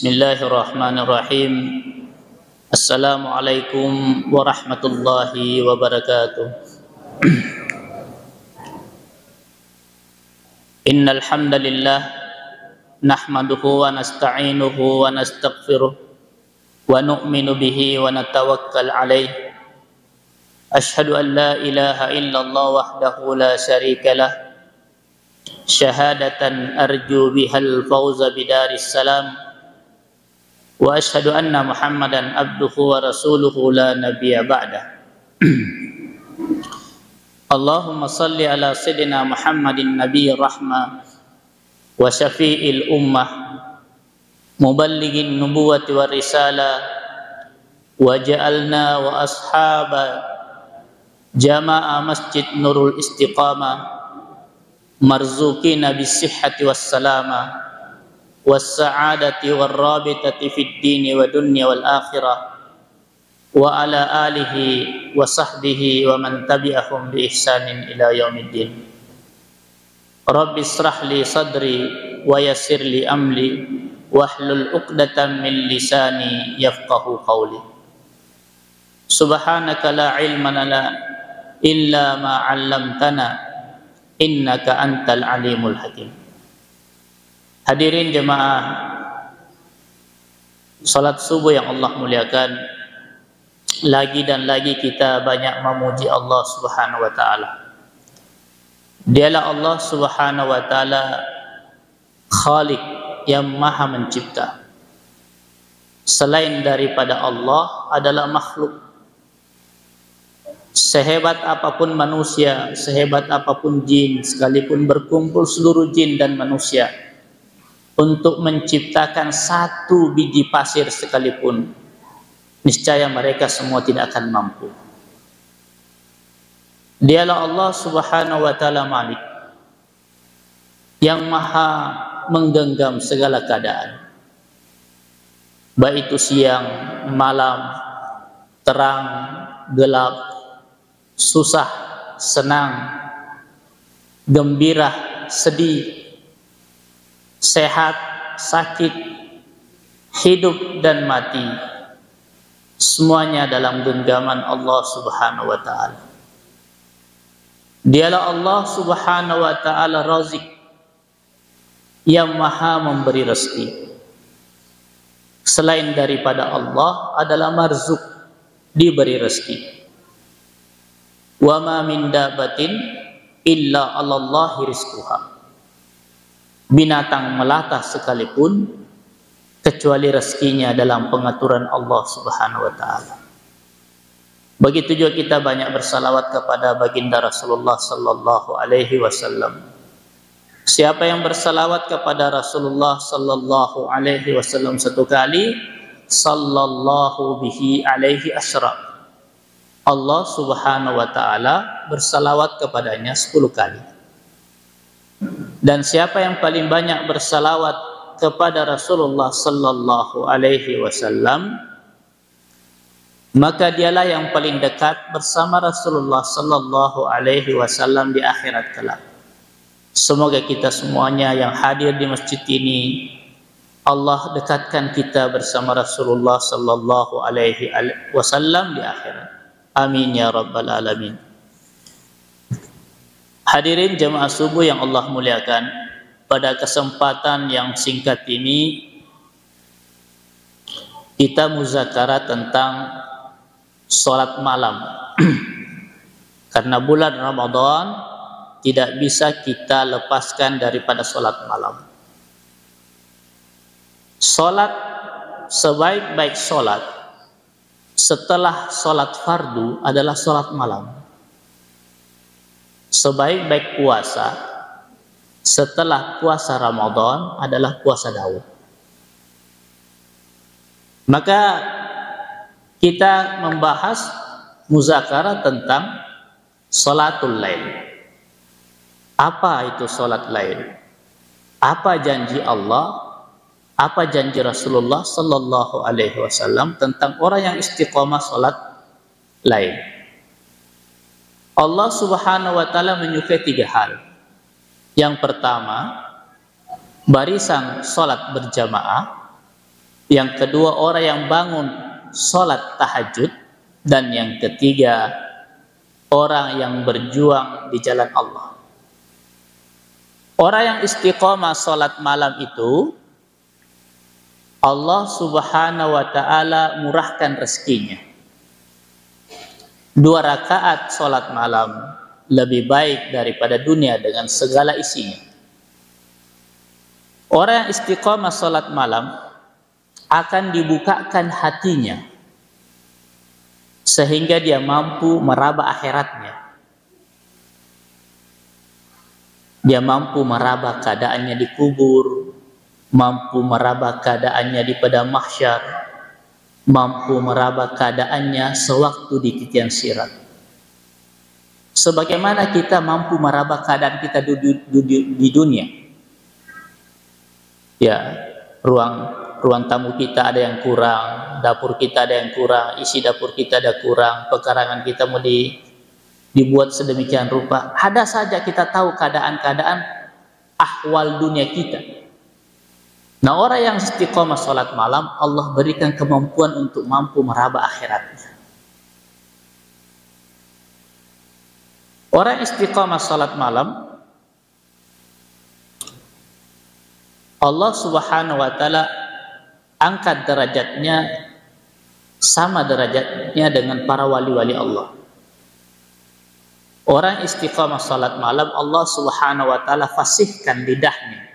Bismillahirrahmanirrahim. Assalamualaikum warahmatullahi wabarakatuh. Innal hamdalillah nahmaduhu wa nasta'inuhu wa nastaghfiruh wa nu'minu bihi wa natawakkal alaih. Ashhadu an la ilaha illallah wahdahu la syarika lah. Syahadatan arju bihal fawza bidaris salam. Wa ashhadu anna Muhammadan abduhu wa rasuluhu la nabiyya ba'dah. Allahumma salli ala sayyidina Muhammadin nabiyyi rahmah wa syafi'il ummah muballighin nubuwati wa risalah wa ja'alna wa ashaba jama'a masjid nurul istiqamah marzuqina bis sihhati was salamah was-sa'adati war-rabitati fid dini wa dunya wal akhirah wa ala alihi wa sahbihi wa man tabi'ahum bi ihsanin ila yaumiddin. Rabbi israh li sadri wa yassir li amri wahlul 'uqdatam min lisani yafqahu qawli. Subhanaka la ilma lana illa ma 'allamtana innaka antal alimul hakim. Hadirin jemaah salat subuh yang Allah muliakan, lagi dan lagi kita banyak memuji Allah Subhanahu wa taala. Dialah Allah Subhanahu wa taala Khaliq yang Maha mencipta. Selain daripada Allah adalah makhluk. Sehebat apapun manusia, sehebat apapun jin, sekalipun berkumpul seluruh jin dan manusia untuk menciptakan satu biji pasir sekalipun, niscaya mereka semua tidak akan mampu. Dialah Allah Subhanahu wa taala Malik yang Maha menggenggam segala keadaan, baik itu siang, malam, terang, gelap, susah, senang, gembira, sedih, sehat, sakit, hidup dan mati, semuanya dalam genggaman Allah Subhanahu wa taala. Dialah Allah Subhanahu wa taala Razik yang Maha memberi rezeki. Selain daripada Allah adalah Marzuk, diberi rezeki. Wa ma min dabatin illa 'alallahi rizquha. Binatang melata sekalipun kecuali rezekinya dalam pengaturan Allah Subhanahu wa taala. Begitu juga kita banyak bersalawat kepada baginda Rasulullah sallallahu alaihi wasallam. Siapa yang bersalawat kepada Rasulullah sallallahu alaihi wasallam satu kali, sallallahu bihi alaihi asyra. Allah Subhanahu wa taala bersalawat kepadanya 10 kali. Dan siapa yang paling banyak bersalawat kepada Rasulullah sallallahu alaihi wasallam, maka dialah yang paling dekat bersama Rasulullah sallallahu alaihi wasallam di akhirat kelak. Semoga kita semuanya yang hadir di masjid ini, Allah dekatkan kita bersama Rasulullah sallallahu alaihi wasallam di akhirat. Amin ya rabbal alamin. Hadirin jemaah subuh yang Allah muliakan, pada kesempatan yang singkat ini kita muzakara tentang sholat malam. Karena bulan Ramadan tidak bisa kita lepaskan daripada sholat malam. Sholat, sebaik-baik sholat setelah sholat fardu adalah sholat malam. Sebaik-baik puasa setelah puasa Ramadan adalah puasa Daud. Maka kita membahas muzakarah tentang sholatul lail. Apa itu sholat lail? Apa janji Allah? Apa janji Rasulullah sallallahu alaihi wasallam tentang orang yang istiqomah sholat lail? Allah Subhanahu wa taala menyukai 3 hal. Yang pertama, barisan sholat berjamaah. Yang kedua, orang yang bangun sholat tahajud. Dan yang ketiga, orang yang berjuang di jalan Allah. Orang yang istiqomah sholat malam itu, Allah subhanahu wa ta'ala murahkan rezekinya. 2 rakaat sholat malam lebih baik daripada dunia dengan segala isinya. Orang yang istiqomah sholat malam akan dibukakan hatinya sehingga dia mampu meraba akhiratnya. Dia mampu meraba keadaannya di kubur, mampu meraba keadaannya di padang mahsyar, mampu meraba keadaannya sewaktu di titian sirat. Sebagaimana kita mampu meraba keadaan kita di dunia. Ya, ruang tamu kita ada yang kurang, dapur kita ada yang kurang, isi dapur kita ada kurang, pekarangan kita mau dibuat sedemikian rupa. Ada saja kita tahu keadaan-keadaan ahwal dunia kita. Nah, orang yang istiqomah sholat malam, Allah berikan kemampuan untuk mampu meraba akhiratnya. Orang istiqomah sholat malam, Allah subhanahu wa ta'ala angkat derajatnya sama derajatnya dengan para wali-wali Allah. Orang istiqamah salat malam, Allah subhanahu wa ta'ala fasihkan lidahnya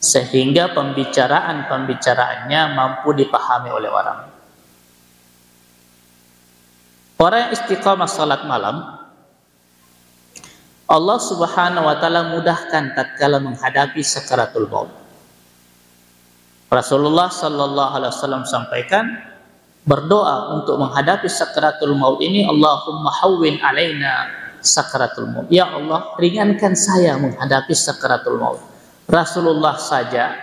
sehingga pembicaraan-pembicaraannya mampu dipahami oleh orang. Orang yang istiqamah salat malam, Allah subhanahu wa ta'ala mudahkan tatkala menghadapi sakaratul maut. Rasulullah sallallahu alaihi wasallam sampaikan, berdoa untuk menghadapi sakaratul maut ini, Allahumma hawwin alaina sakaratul maut. Ya Allah, ringankan saya menghadapi sakaratul maut. Rasulullah saja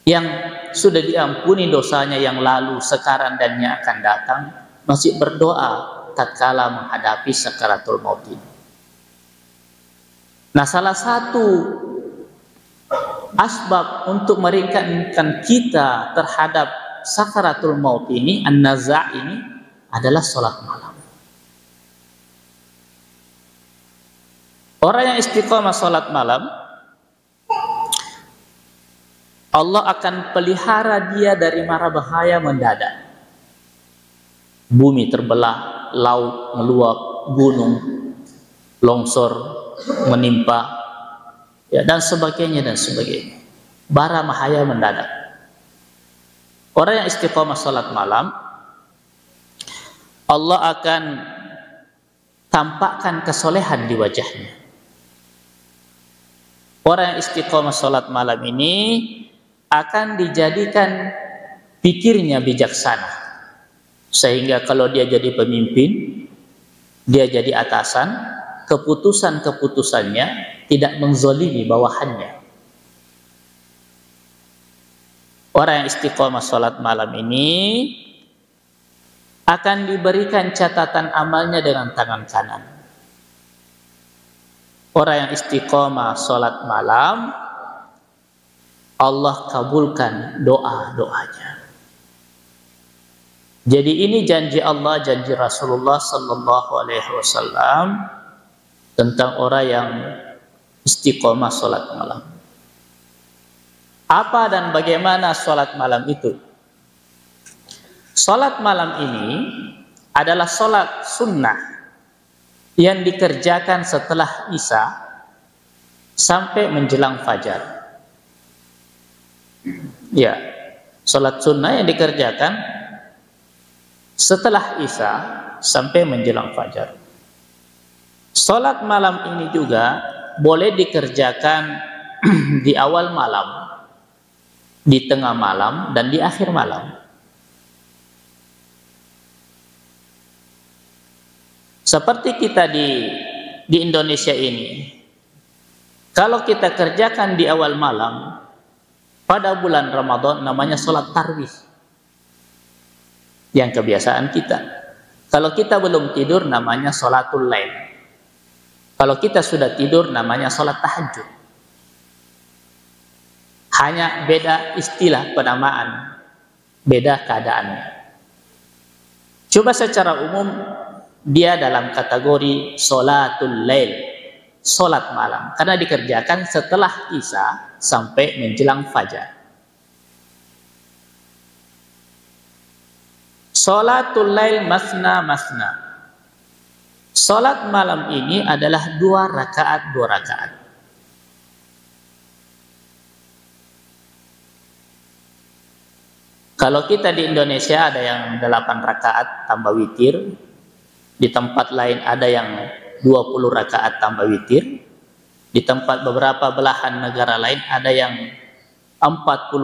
yang sudah diampuni dosanya yang lalu, sekarang dan yang akan datang, masih berdoa tatkala menghadapi sakaratul maut ini. Nah, salah satu asbab untuk meringankan kita terhadap sakaratul maut ini, an-naza' ini, adalah sholat malam. Orang yang istiqamah sholat malam, Allah akan pelihara dia dari mara bahaya mendadak. Bumi terbelah, laut meluap, gunung longsor menimpa, ya, dan sebagainya dan sebagainya. Bara bahaya mendadak. Orang yang istiqamah salat malam, Allah akan tampakkan kesolehan di wajahnya. Orang yang istiqamah salat malam ini akan dijadikan pikirnya bijaksana, sehingga kalau dia jadi pemimpin, dia jadi atasan, keputusan-keputusannya tidak menzolimi bawahannya. Orang yang istiqomah sholat malam ini akan diberikan catatan amalnya dengan tangan kanan. Orang yang istiqomah sholat malam, Allah kabulkan doa-doanya. Jadi ini janji Allah, janji Rasulullah sallallahu alaihi wasallam tentang orang yang istiqomah sholat malam. Apa dan bagaimana sholat malam itu? Sholat malam ini adalah sholat sunnah yang dikerjakan setelah Isya sampai menjelang fajar. Ya, sholat sunnah yang dikerjakan setelah Isya sampai menjelang fajar. Sholat malam ini juga boleh dikerjakan di awal malam, di tengah malam, dan di akhir malam. Seperti kita di Indonesia ini, kalau kita kerjakan di awal malam pada bulan Ramadan, namanya sholat tarawih, yang kebiasaan kita. Kalau kita belum tidur, namanya sholatul lail. Kalau kita sudah tidur, namanya sholat tahajud. Hanya beda istilah penamaan. beda keadaannya. Coba secara umum dia dalam kategori sholatul lail, sholat malam, karena dikerjakan setelah isya sampai menjelang fajar. Sholatul lail masna masna. Sholat malam ini adalah 2 rakaat 2 rakaat. Kalau kita di Indonesia ada yang 8 rakaat tambah witir, di tempat lain ada yang 20 rakaat tambah witir, di tempat beberapa belahan negara lain ada yang 40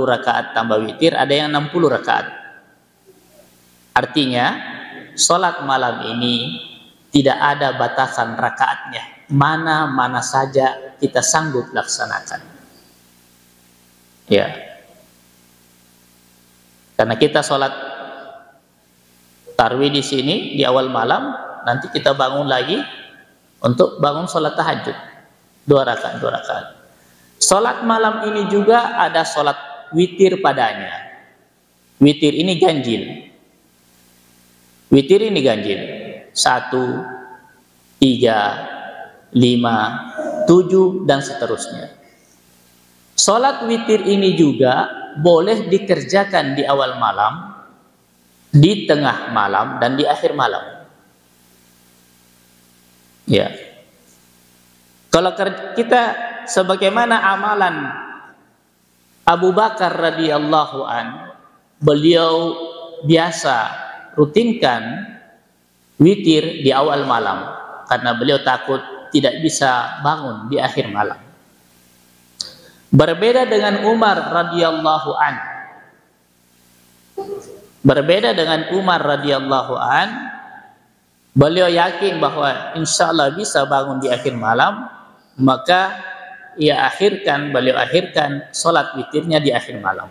rakaat tambah witir, ada yang 60 rakaat. Artinya, sholat malam ini tidak ada batasan rakaatnya, mana-mana saja kita sanggup laksanakan. Ya. Karena kita sholat tarawih di sini di awal malam, nanti kita bangun lagi untuk bangun sholat tahajud 2 rakaat 2 rakaat. Sholat malam ini juga ada sholat witir padanya. Witir ini ganjil. Witir ini ganjil. 1, 3, 5, 7 dan seterusnya. Sholat witir ini juga boleh dikerjakan di awal malam, di tengah malam, dan di akhir malam. Ya. Kalau kita sebagaimana amalan Abu Bakar radhiyallahu an, beliau biasa rutinkan witir di awal malam karena beliau takut tidak bisa bangun di akhir malam. Berbeda dengan Umar radhiyallahu an. Berbeda dengan Umar radhiyallahu an, beliau yakin bahwa insya Allah bisa bangun di akhir malam, maka beliau akhirkan sholat witirnya di akhir malam.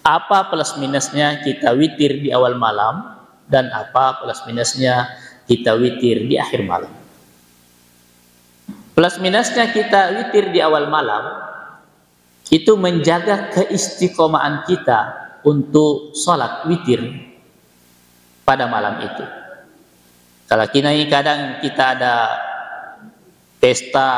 Apa plus minusnya kita witir di awal malam dan apa plus minusnya kita witir di akhir malam? Plus minusnya kita witir di awal malam itu menjaga keistiqomahan kita untuk sholat witir pada malam itu. Kalau kadang kita ada pesta,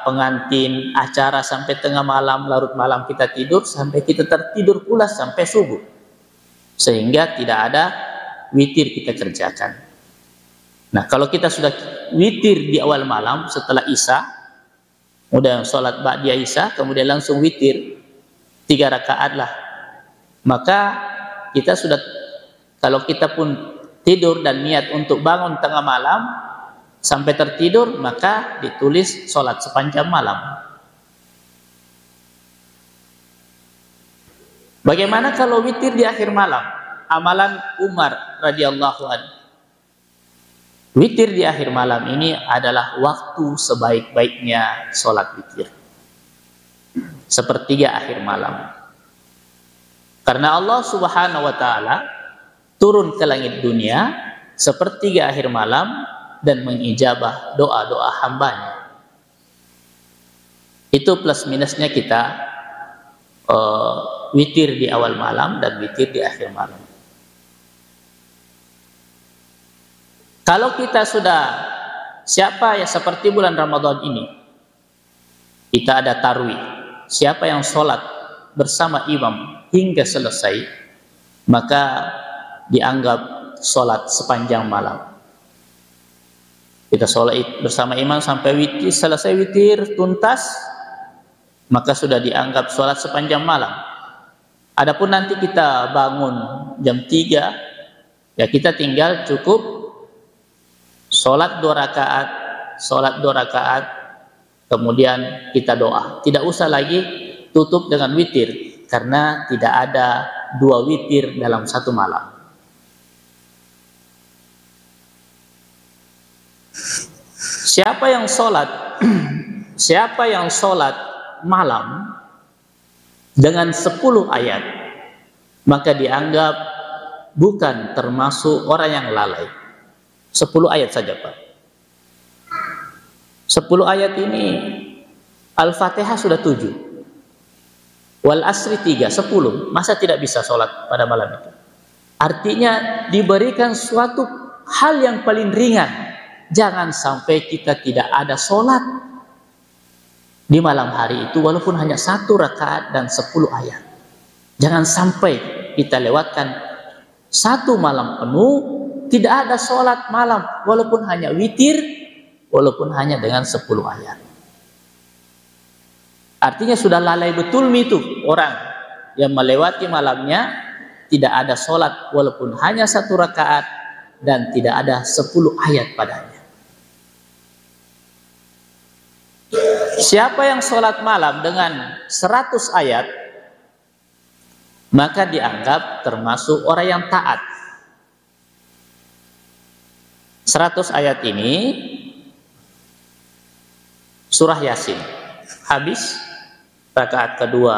pengantin, acara sampai tengah malam, larut malam kita tidur, sampai kita tertidur pula sampai subuh, sehingga tidak ada witir kita kerjakan. Nah, kalau kita sudah witir di awal malam setelah isya, udah sholat ba'diyah isya, kemudian langsung witir 3 rakaat lah, maka kita sudah, kalau kita pun tidur dan niat untuk bangun tengah malam sampai tertidur, maka ditulis sholat sepanjang malam. Bagaimana kalau witir di akhir malam? Amalan Umar radhiyallahu anhu. Witir di akhir malam ini adalah waktu sebaik-baiknya sholat witir. 1/3 akhir malam. Karena Allah subhanahu wa ta'ala turun ke langit dunia 1/3 akhir malam dan mengijabah doa-doa hambanya. Itu plus minusnya kita witir di awal malam dan witir di akhir malam. Kalau kita sudah, siapa ya seperti bulan Ramadan ini, kita ada tarawih, siapa yang sholat bersama imam hingga selesai, maka dianggap sholat sepanjang malam. Kita sholat bersama imam sampai witir, selesai witir tuntas, maka sudah dianggap sholat sepanjang malam. Adapun nanti kita bangun jam 3, ya kita tinggal cukup sholat 2 rakaat, kemudian kita doa. Tidak usah lagi tutup dengan witir, karena tidak ada 2 witir dalam 1 malam. Siapa yang sholat malam dengan 10 ayat, maka dianggap bukan termasuk orang yang lalai. 10 ayat saja, Pak. 10 ayat ini Al-Fatihah sudah 7. Wal asri 3, 10. Masa tidak bisa sholat pada malam itu? Artinya diberikan suatu hal yang paling ringan. Jangan sampai kita tidak ada sholat di malam hari itu walaupun hanya 1 rakaat dan 10 ayat. Jangan sampai kita lewatkan 1 malam penuh tidak ada sholat malam walaupun hanya witir, walaupun hanya dengan 10 ayat. Artinya sudah lalai betul itu orang yang melewati malamnya tidak ada sholat walaupun hanya 1 rakaat dan tidak ada 10 ayat padanya. Siapa yang sholat malam dengan 100 ayat maka dianggap termasuk orang yang taat. 100 ayat ini surah Yasin habis, rakaat kedua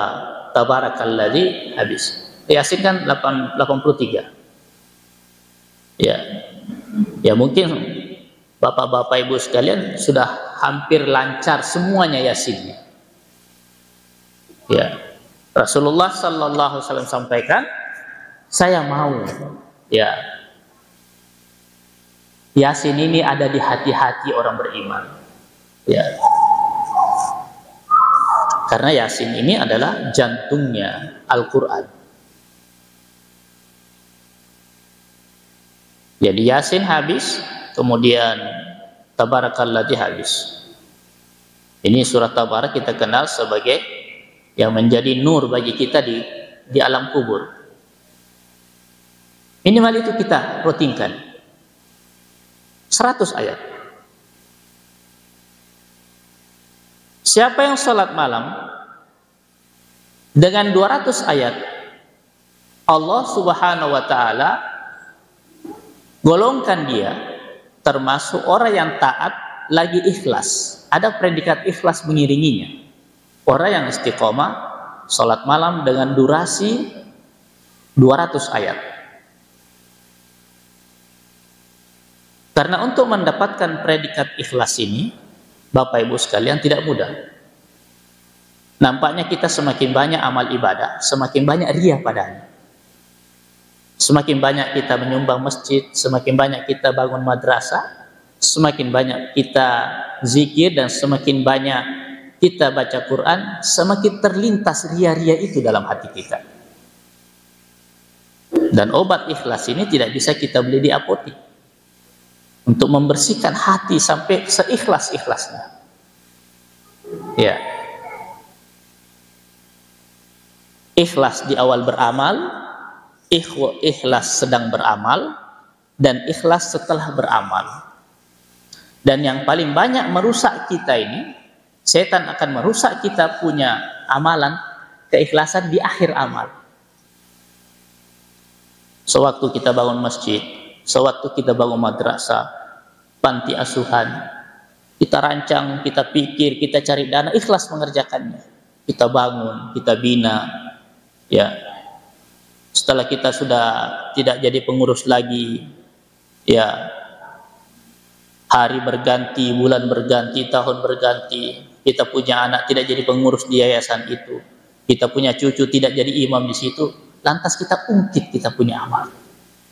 tabarakalladzi habis. Yasin kan 83. Ya mungkin bapak-bapak ibu sekalian sudah hampir lancar semuanya Yasinnya. Ya, Rasulullah sallallahu alaihi wasallam sampaikan, saya mau ya Yasin ini ada di hati-hati orang beriman. Ya. Karena Yasin ini adalah jantungnya Al-Quran. Jadi Yasin habis, kemudian Tabarakalladzi habis. Ini surat Tabarak kita kenal sebagai yang menjadi nur bagi kita di alam kubur. Minimal itu kita rutinkan. 100 ayat. Siapa yang sholat malam dengan 200 ayat, Allah Subhanahu wa ta'ala golongkan dia termasuk orang yang taat lagi ikhlas. Ada predikat ikhlas mengiringinya. Orang yang istiqomah sholat malam dengan durasi 200 ayat. Karena untuk mendapatkan predikat ikhlas ini, Bapak Ibu sekalian, tidak mudah. Nampaknya kita semakin banyak amal ibadah, semakin banyak riya padanya. Semakin banyak kita menyumbang masjid, semakin banyak kita bangun madrasah, semakin banyak kita zikir, dan semakin banyak kita baca Quran, semakin terlintas ria-ria itu dalam hati kita. Dan obat ikhlas ini tidak bisa kita beli di apotek. Untuk membersihkan hati sampai seikhlas-ikhlasnya. Ya. Ikhlas di awal beramal, ikhlas sedang beramal, dan ikhlas setelah beramal. Dan yang paling banyak merusak kita ini, setan akan merusak kita punya amalan, keikhlasan di akhir amal. Sewaktu kita bangun masjid, sewaktu kita bangun madrasah, panti asuhan, kita rancang, kita pikir, kita cari dana, ikhlas mengerjakannya. Kita bangun, kita bina, ya. Setelah kita sudah tidak jadi pengurus lagi, ya, hari berganti, bulan berganti, tahun berganti, kita punya anak tidak jadi pengurus di yayasan itu, kita punya cucu tidak jadi imam di situ, lantas kita ungkit kita punya amal.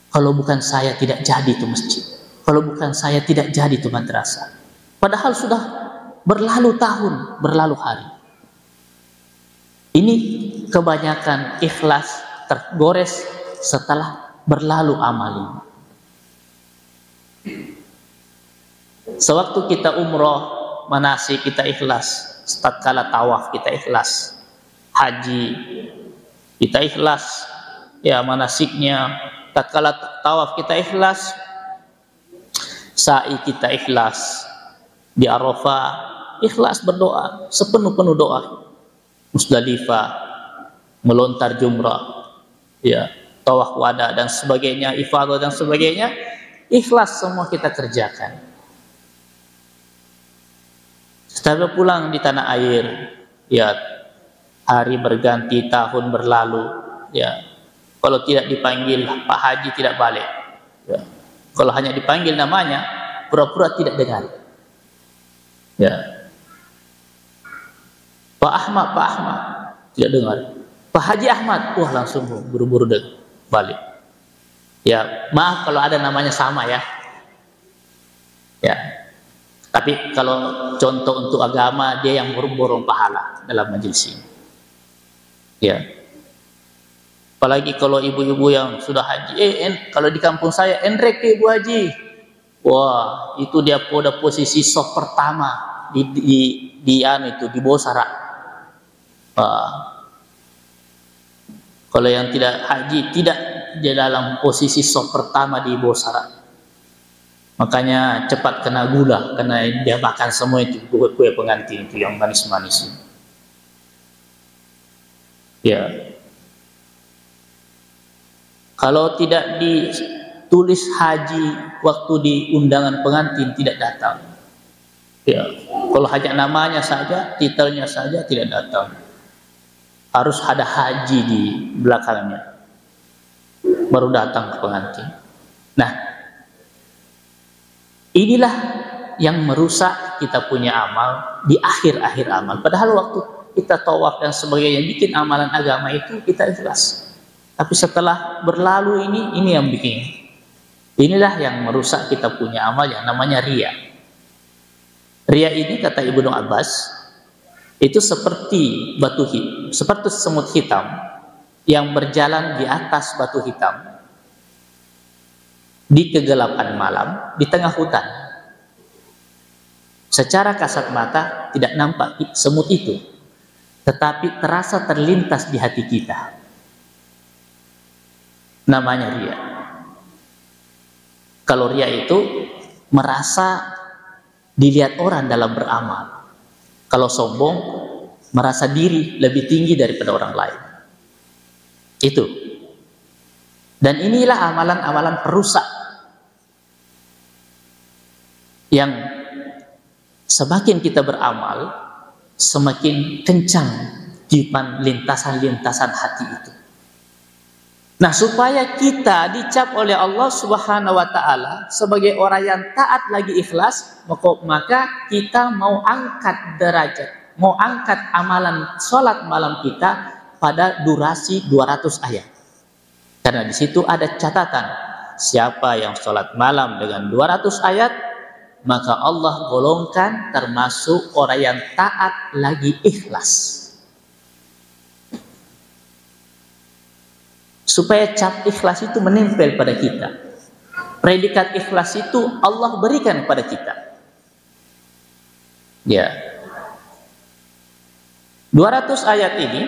Kalau bukan saya tidak jadi itu masjid. Kalau bukan saya tidak jadi itu madrasah. Padahal sudah berlalu tahun, berlalu hari. Ini kebanyakan ikhlas tergores setelah berlalu amal ini. Sewaktu kita umroh, manasik kita ikhlas. Tatkala tawaf kita ikhlas. Haji kita ikhlas. Ya, manasiknya. Tatkala tawaf kita ikhlas, sa'i kita ikhlas, di Arafah ikhlas berdoa sepenuh-penuh doa, Musdalifah melontar jumrah, ya, tawaf wada dan sebagainya, ifadah dan sebagainya, ikhlas semua kita kerjakan. Setelah pulang di tanah air, ya, hari berganti, tahun berlalu, ya. Kalau tidak dipanggil Pak Haji tidak balik. Ya. Kalau hanya dipanggil namanya, pura-pura tidak dengar. Ya. Pak Ahmad tidak dengar. Pak Haji Ahmad, wah langsung buru-buru balik. Ya, maaf kalau ada namanya sama ya. Ya. Tapi kalau contoh untuk agama, dia yang borong pahala dalam majelis ini. Ya. Apalagi kalau ibu-ibu yang sudah haji, kalau di kampung saya, Endrek Ibu Haji. Wah, itu dia pada posisi sop pertama di Bosara. Kalau yang tidak haji, tidak di dalam posisi sop pertama di Bosara. Makanya cepat kena gula, karena dia makan semua itu kue pengantin itu yang manis-manis. Ya, kalau tidak ditulis haji waktu di undangan pengantin tidak datang. Ya, kalau hanya namanya saja, titelnya saja tidak datang. Harus ada haji di belakangnya, baru datang ke pengantin. Nah, inilah yang merusak kita punya amal di akhir-akhir amal. Padahal waktu kita tawaf dan sebagainya, bikin amalan agama itu kita ikhlas. Tapi setelah berlalu ini yang bikin. Inilah yang merusak kita punya amal yang namanya riya. Riya ini kata Ibnu Abbas, itu seperti seperti semut hitam yang berjalan di atas batu hitam di kegelapan malam di tengah hutan. Secara kasat mata tidak nampak semut itu, tetapi terasa terlintas di hati kita. Namanya riya. Kalau riya itu merasa dilihat orang dalam beramal. Kalau sombong, merasa diri lebih tinggi daripada orang lain. Itu. Dan inilah amalan-amalan perusak yang semakin kita beramal, semakin kencang tiupan lintasan-lintasan hati itu. Nah, supaya kita dicap oleh Allah Subhanahu wa taala sebagai orang yang taat lagi ikhlas, maka kita mau angkat derajat, mau angkat amalan sholat malam kita pada durasi 200 ayat. Karena di situ ada catatan, siapa yang sholat malam dengan 200 ayat, maka Allah golongkan termasuk orang yang taat lagi ikhlas. Supaya cap ikhlas itu menempel pada kita. Predikat ikhlas itu Allah berikan pada kita. Ya. 200 ayat ini,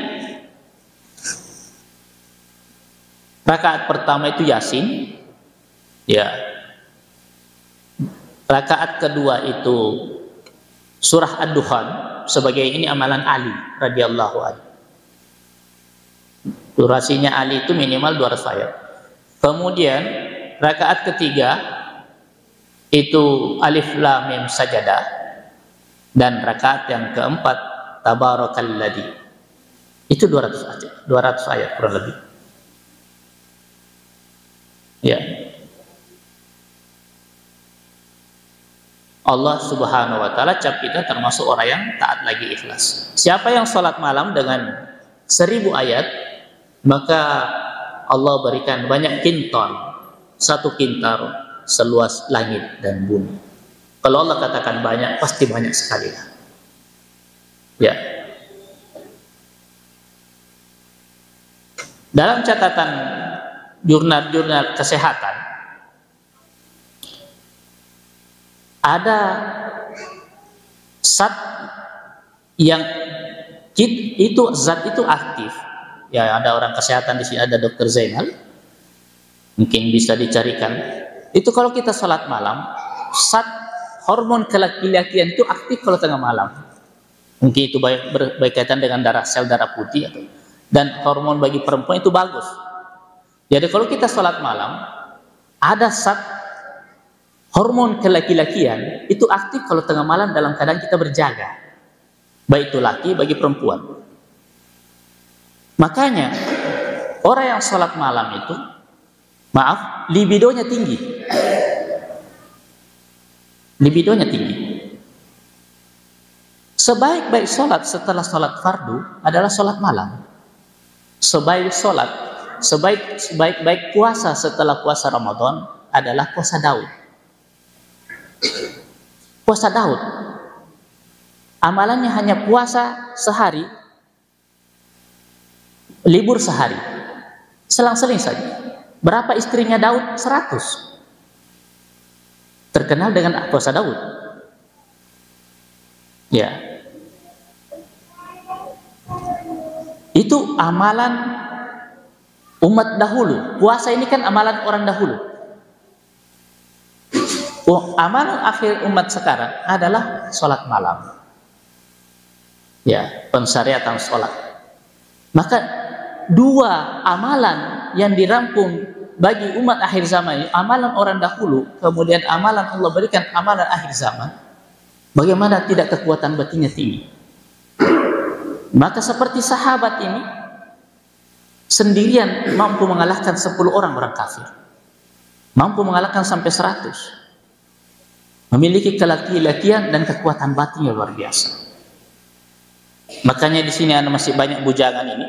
rakaat pertama itu Yasin. Ya. Rakaat kedua itu surah Ad-Dukhan, sebagai ini amalan Ali radhiyallahu anhu. Durasinya Ali itu minimal 200 ayat. Kemudian rakaat ketiga itu Alif Lam Mim Sajadah, dan rakaat yang keempat Tabarakalladzi. Itu 200 ayat kurang lebih. Ya. Allah Subhanahu wa taala cap kita termasuk orang yang taat lagi ikhlas. Siapa yang sholat malam dengan 1000 ayat, maka Allah berikan banyak kintar, 1 kintar seluas langit dan bumi. Kalau Allah katakan banyak, pasti banyak sekali. Ya. Dalam catatan jurnal kesehatan, ada zat yang zat itu aktif. Ya, ada orang kesehatan di sini, ada Dr. Zainal, mungkin bisa dicarikan. Itu kalau kita sholat malam, zat hormon kelaki-lakian itu aktif kalau tengah malam. Mungkin itu berkaitan dengan sel darah putih, dan hormon bagi perempuan itu bagus. Jadi kalau kita sholat malam, ada zat hormon kelaki-lakian itu aktif kalau tengah malam dalam keadaan kita berjaga, baik itu laki bagi perempuan. Makanya orang yang sholat malam itu, libidonya tinggi. Libidonya tinggi. Sebaik-baik sholat setelah sholat fardu adalah sholat malam. sebaik sholat, sebaik puasa setelah puasa Ramadan adalah puasa Daud. Puasa Daud, amalannya hanya puasa sehari, libur sehari, selang-seling saja. Berapa istrinya Daud? 100. Terkenal dengan puasa Daud. Ya, itu amalan umat dahulu. Puasa ini kan amalan orang dahulu. Amalan akhir umat sekarang adalah sholat malam. Ya, pensyariatan sholat. Maka dua amalan yang dirangkum bagi umat akhir zaman ini, amalan orang dahulu, kemudian amalan Allah berikan amalan akhir zaman. Bagaimana tidak kekuatan batinnya tinggi? Maka seperti sahabat ini sendirian mampu mengalahkan 10 orang kafir, mampu mengalahkan sampai 100, memiliki kelaki-lakian dan kekuatan batin yang luar biasa. Makanya di sini ada masih banyak bujangan ini.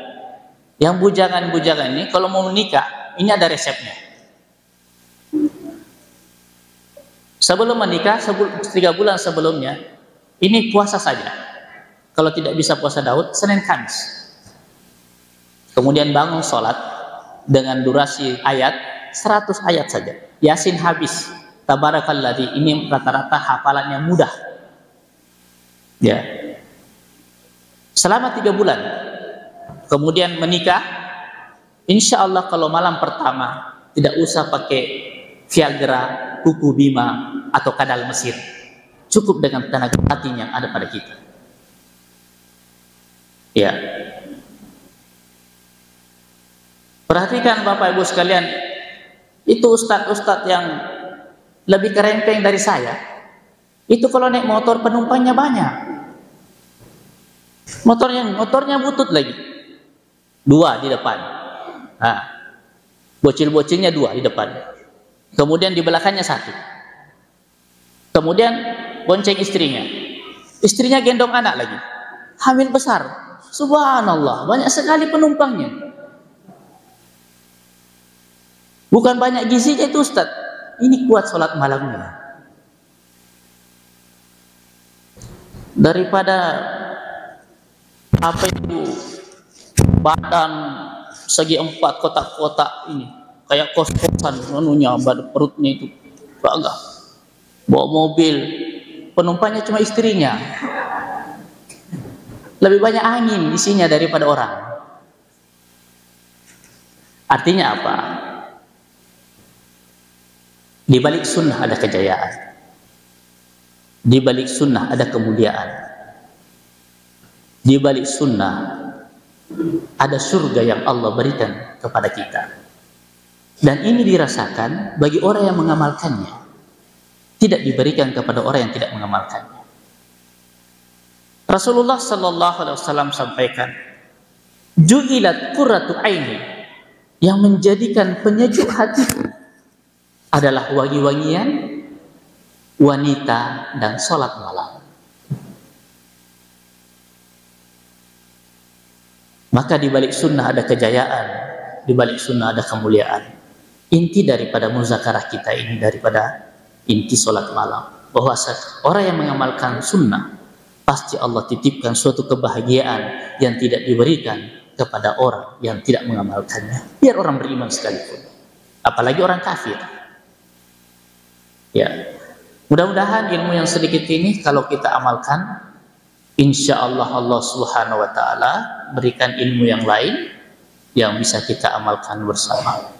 Yang bujangan ini kalau mau menikah, ini ada resepnya. Sebelum menikah, 3 bulan sebelumnya, ini puasa saja. Kalau tidak bisa puasa Daud, Senin Kamis. Kemudian bangun sholat dengan durasi ayat 100 ayat saja. Yasin habis. Tabarakalladzi, ini rata-rata hafalannya mudah. Ya. Selama 3 bulan. Kemudian menikah, insya Allah kalau malam pertama tidak usah pakai Viagra, kuku bima, atau kadal Mesir. Cukup dengan tenaga batin yang ada pada kita. Ya. Perhatikan Bapak Ibu sekalian, itu ustadz-ustadz yang lebih kerempeng dari saya, itu kalau naik motor penumpangnya banyak. Motornya butut lagi. 2 di depan. Nah, bocil-bocilnya 2 di depan. Kemudian di belakangnya 1. Kemudian bonceng istrinya. Istrinya gendong anak lagi. Hamil besar. Subhanallah, banyak sekali penumpangnya. Bukan banyak gizinya itu Ustaz. Ini kuat sholat malamnya. Daripada apa itu badan segi 4 kotak-kotak ini kayak kos-kosan menunya, perutnya itu bangga, bawa mobil, penumpangnya cuma istrinya, lebih banyak angin isinya daripada orang. Artinya apa? Di balik sunnah ada kejayaan, di balik sunnah ada kemuliaan, di balik sunnah ada surga yang Allah berikan kepada kita. Dan ini dirasakan bagi orang yang mengamalkannya, tidak diberikan kepada orang yang tidak mengamalkannya. Rasulullah sallallahu alaihi wasallam sampaikan, "Ju'ilat qurratu aini," yang menjadikan penyejuk hatiku adalah wangi-wangian wanita dan sholat malam. Maka di balik sunnah ada kejayaan, di balik sunnah ada kemuliaan. Inti daripada muzakarah kita ini, daripada inti sholat malam, bahwa orang yang mengamalkan sunnah pasti Allah titipkan suatu kebahagiaan yang tidak diberikan kepada orang yang tidak mengamalkannya, biar orang beriman sekalipun, apalagi orang kafir. Ya, mudah-mudahan ilmu yang sedikit ini kalau kita amalkan, insya Allah Allah Subhanahu wa Ta'ala berikan ilmu yang lain yang bisa kita amalkan bersama.